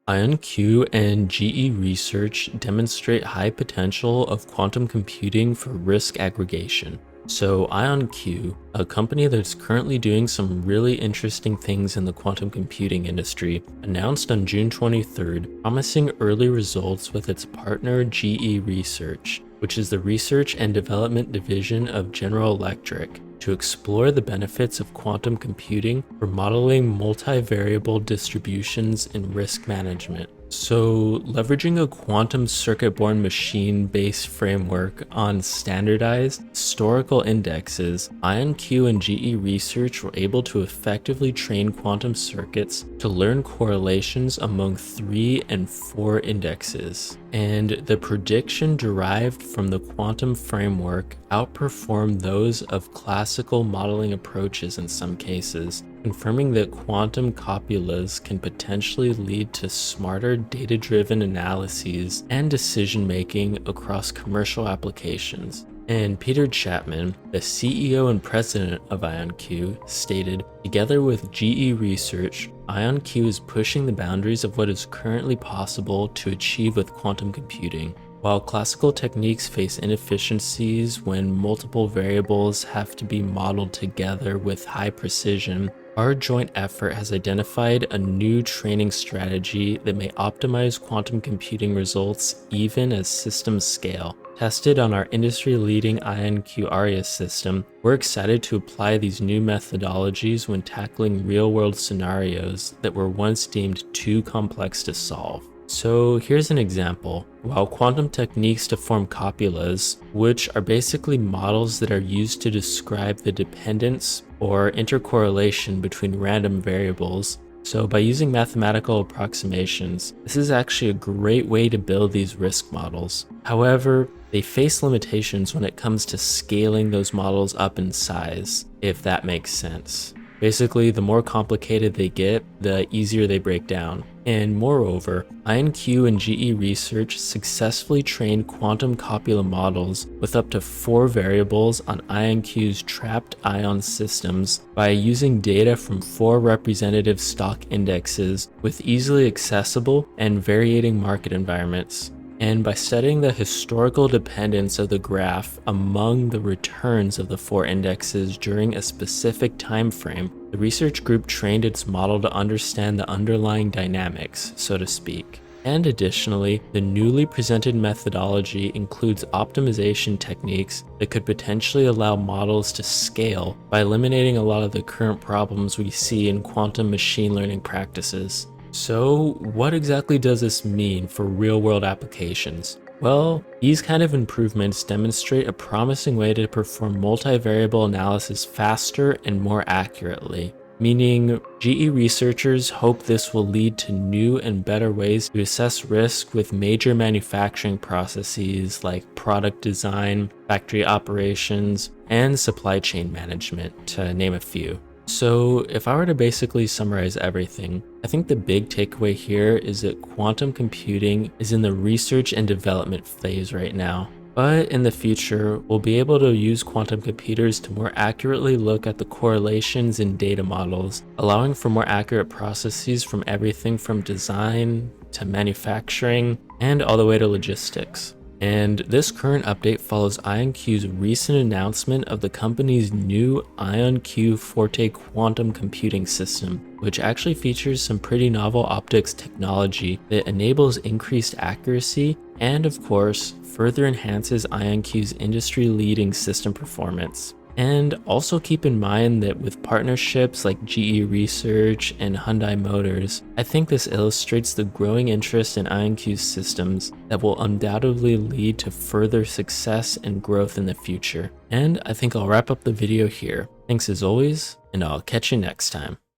IONQ and GE research demonstrate high potential of quantum computing for risk aggregation. So IONQ, a company that's currently doing some really interesting things in the quantum computing industry, announced on June 23rd promising early results with its partner GE Research, which is the research and development division of General Electric, to explore the benefits of quantum computing for modeling multivariable distributions in risk management. So, leveraging a quantum circuit-borne machine-based framework on standardized historical indexes, IONQ and GE Research were able to effectively train quantum circuits to learn correlations among 3 and 4 indexes. And the prediction derived from the quantum framework outperformed those of classical modeling approaches in some cases, confirming that quantum copulas can potentially lead to smarter data-driven analyses and decision-making across commercial applications. And Peter Chapman, the CEO and president of IONQ, stated, "Together with GE Research, IONQ is pushing the boundaries of what is currently possible to achieve with quantum computing. While classical techniques face inefficiencies when multiple variables have to be modeled together with high precision, our joint effort has identified a new training strategy that may optimize quantum computing results even as systems scale. Tested on our industry-leading IONQ Aria system, we're excited to apply these new methodologies when tackling real-world scenarios that were once deemed too complex to solve." So here's an example. While quantum techniques to form copulas, which are basically models that are used to describe the dependence or intercorrelation between random variables, so by using mathematical approximations, this is actually a great way to build these risk models. However, they face limitations when it comes to scaling those models up in size, if that makes sense. Basically, the more complicated they get, the easier they break down. And moreover, IONQ and GE Research successfully trained quantum copula models with up to 4 variables on IONQ's trapped ion systems by using data from 4 representative stock indexes with easily accessible and varying market environments. And by studying the historical dependence of the graph among the returns of the 4 indexes during a specific time frame, the research group trained its model to understand the underlying dynamics, so to speak. And additionally, the newly presented methodology includes optimization techniques that could potentially allow models to scale by eliminating a lot of the current problems we see in quantum machine learning practices. So what exactly does this mean for real-world applications? Well, these kind of improvements demonstrate a promising way to perform multivariable analysis faster and more accurately, meaning GE researchers hope this will lead to new and better ways to assess risk with major manufacturing processes like product design, factory operations, and supply chain management, to name a few. So if I were to basically summarize everything, I think the big takeaway here is that quantum computing is in the research and development phase right now. But in the future, we'll be able to use quantum computers to more accurately look at the correlations in data models, allowing for more accurate processes from everything from design to manufacturing and all the way to logistics. And this current update follows IONQ's recent announcement of the company's new IONQ Forte quantum computing system, which actually features some pretty novel optics technology that enables increased accuracy and, of course, further enhances IONQ's industry-leading system performance. And also keep in mind that with partnerships like GE Research and Hyundai Motors, I think this illustrates the growing interest in IONQ's systems that will undoubtedly lead to further success and growth in the future. And I think I'll wrap up the video here. Thanks as always, and I'll catch you next time.